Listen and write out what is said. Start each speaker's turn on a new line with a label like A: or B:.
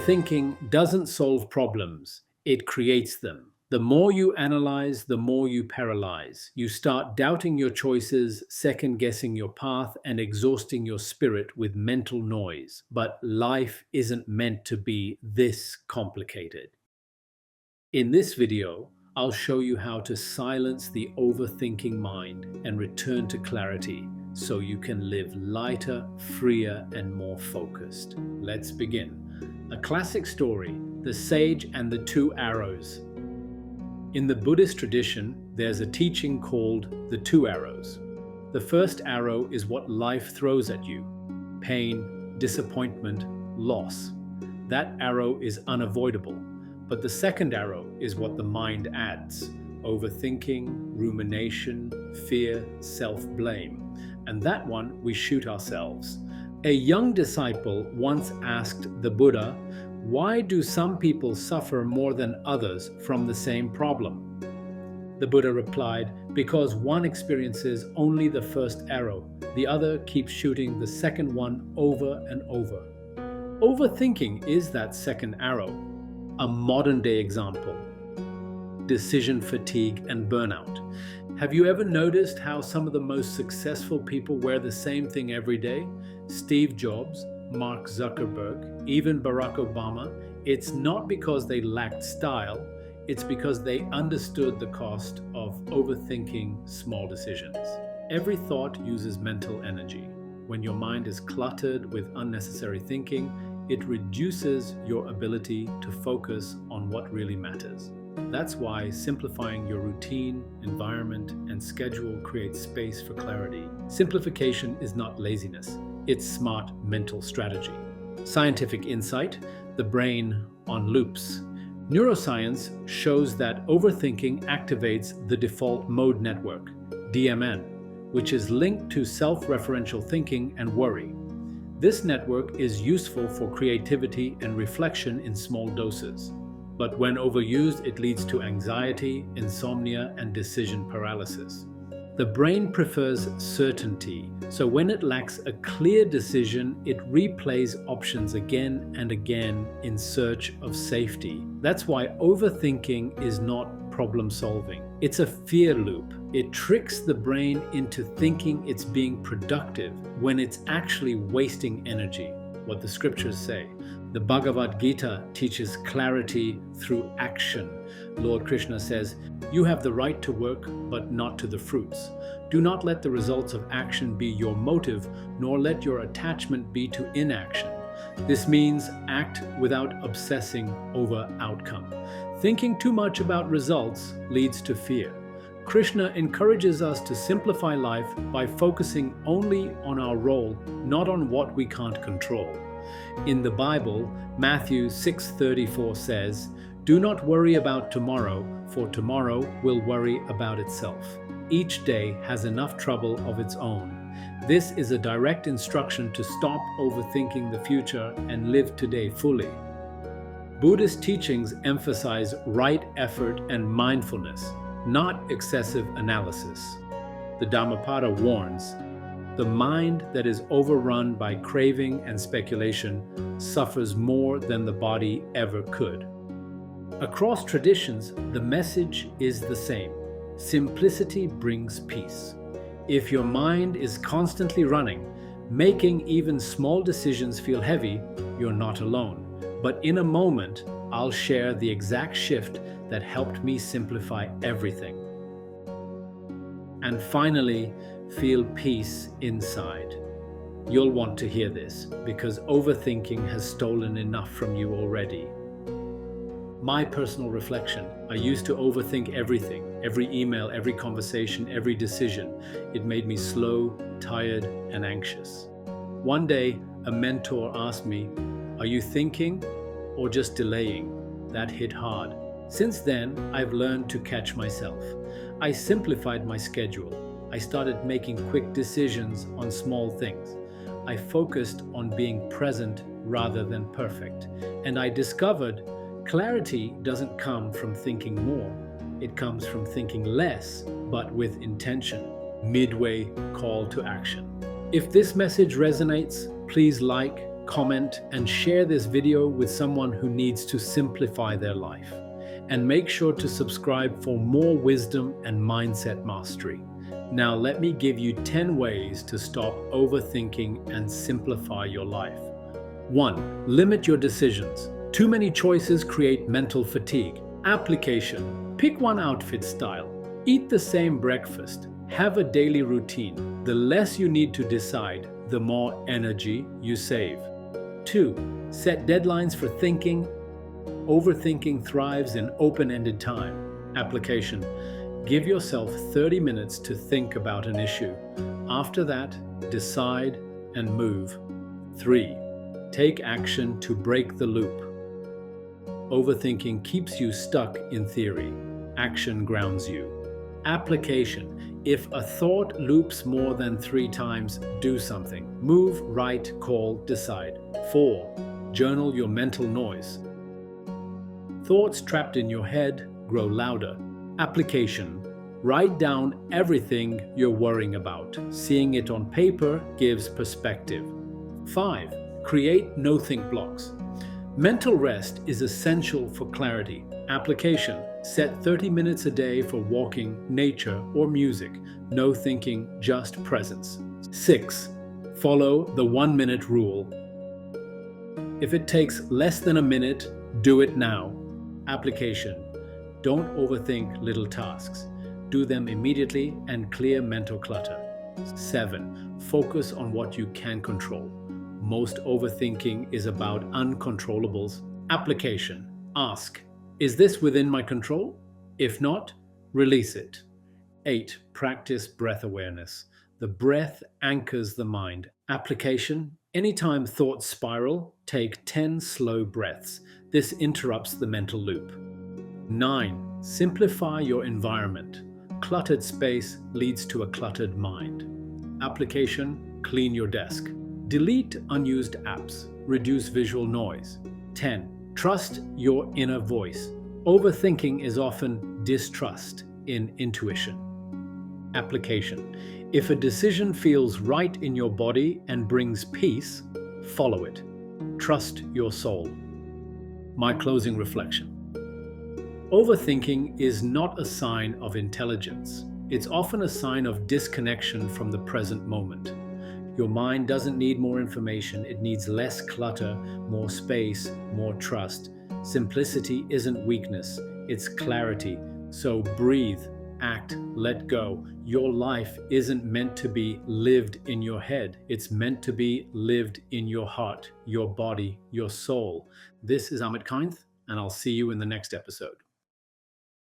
A: Overthinking doesn't solve problems, it creates them. The more you analyze, the more you paralyze. You start doubting your choices, second guessing your path, and exhausting your spirit with mental noise. But life isn't meant to be this complicated. In this video, I'll show you how to silence the overthinking mind and return to clarity so you can live lighter, freer, and more focused. Let's begin. A classic story, the sage and the two arrows. In the Buddhist tradition, there's a teaching called the two arrows. The first arrow is what life throws at you: pain, disappointment, loss. That arrow is unavoidable. But the second arrow is what the mind adds: overthinking, rumination, fear, self-blame. And that one we shoot ourselves. A young disciple once asked the Buddha, "Why do some people suffer more than others from the same problem?" The Buddha replied, "Because one experiences only the first arrow, the other keeps shooting the second one over and over." Overthinking is that second arrow. A modern-day example: decision fatigue and burnout. Have you ever noticed how some of the most successful people wear the same thing every day? Steve Jobs, Mark Zuckerberg, even Barack Obama. It's not because they lacked style, it's because they understood the cost of overthinking small decisions. Every thought uses mental energy. When your mind is cluttered with unnecessary thinking, it reduces your ability to focus on what really matters. That's why simplifying your routine, environment, and schedule creates space for clarity. Simplification is not laziness, it's smart mental strategy. Scientific insight: the brain on loops. Neuroscience shows that overthinking activates the default mode network, DMN, which is linked to self-referential thinking and worry. This network is useful for creativity and reflection in small doses. But when overused, it leads to anxiety, insomnia, and decision paralysis. The brain prefers certainty, so when it lacks a clear decision, it replays options again and again in search of safety. That's why overthinking is not problem solving. It's a fear loop. It tricks the brain into thinking it's being productive when it's actually wasting energy. What the scriptures say. The Bhagavad Gita teaches clarity through action. Lord Krishna says, "You have the right to work, but not to the fruits. Do not let the results of action be your motive, nor let your attachment be to inaction." This means act without obsessing over outcome. Thinking too much about results leads to fear. Krishna encourages us to simplify life by focusing only on our role, not on what we can't control. In the Bible, Matthew 6:34 says, "Do not worry about tomorrow, for tomorrow will worry about itself." Each day has enough trouble of its own. This is a direct instruction to stop overthinking the future and live today fully. Buddhist teachings emphasize right effort and mindfulness, not excessive analysis. The Dhammapada warns, "The mind that is overrun by craving and speculation suffers more than the body ever could." Across traditions, the message is the same: simplicity brings peace. If your mind is constantly running, making even small decisions feel heavy, you're not alone. But in a moment, I'll share the exact shift that helped me simplify everything. And finally, feel peace inside. You'll want to hear this because overthinking has stolen enough from you already. My personal reflection: I used to overthink everything, every email, every conversation, every decision. It made me slow, tired, and anxious. One day, a mentor asked me, "Are you thinking or just delaying?" That hit hard. Since then, I've learned to catch myself. I simplified my schedule. I started making quick decisions on small things. I focused on being present rather than perfect. And I discovered clarity doesn't come from thinking more. It comes from thinking less, but with intention. Midway call to action. If this message resonates, please like, comment, and share this video with someone who needs to simplify their life. And make sure to subscribe for more wisdom and mindset mastery. Now, let me give you 10 ways to stop overthinking and simplify your life. 1. Limit your decisions. Too many choices create mental fatigue. Application. Pick one outfit style. Eat the same breakfast. Have a daily routine. The less you need to decide, the more energy you save. 2. Set deadlines for thinking. Overthinking thrives in open-ended time. Application. Give yourself 30 minutes to think about an issue. After that, decide and move. 3. Take action to break the loop. Overthinking keeps you stuck in theory. Action grounds you. Application. If a thought loops more than 3 times, do something. Move, write, call, decide. 4. Journal your mental noise. Thoughts trapped in your head grow louder. Application. Write down everything you're worrying about. Seeing it on paper gives perspective. 5. Create no-think blocks. Mental rest is essential for clarity. Application. Set 30 minutes a day for walking, nature, or music. No thinking, just presence. 6. Follow the 1-minute rule. If it takes less than a minute, do it now. Application. Don't overthink little tasks. Do them immediately and clear mental clutter. 7. Focus on what you can control. Most overthinking is about uncontrollables. Application. Ask, is this within my control? If not, release it. 8. Practice breath awareness. The breath anchors the mind. Application. Anytime thoughts spiral, take 10 slow breaths. This interrupts the mental loop. 9. Simplify your environment. Cluttered space leads to a cluttered mind. Application. Clean your desk. Delete unused apps. Reduce visual noise. 10. Trust your inner voice. Overthinking is often distrust in intuition. Application. If a decision feels right in your body and brings peace, follow it. Trust your soul. My closing reflection. Overthinking is not a sign of intelligence. It's often a sign of disconnection from the present moment. Your mind doesn't need more information, it needs less clutter, more space, more trust. Simplicity isn't weakness, it's clarity. So breathe, act, let go. Your life isn't meant to be lived in your head, it's meant to be lived in your heart, your body, your soul. This is Amit Kainth, and I'll see you in the next episode.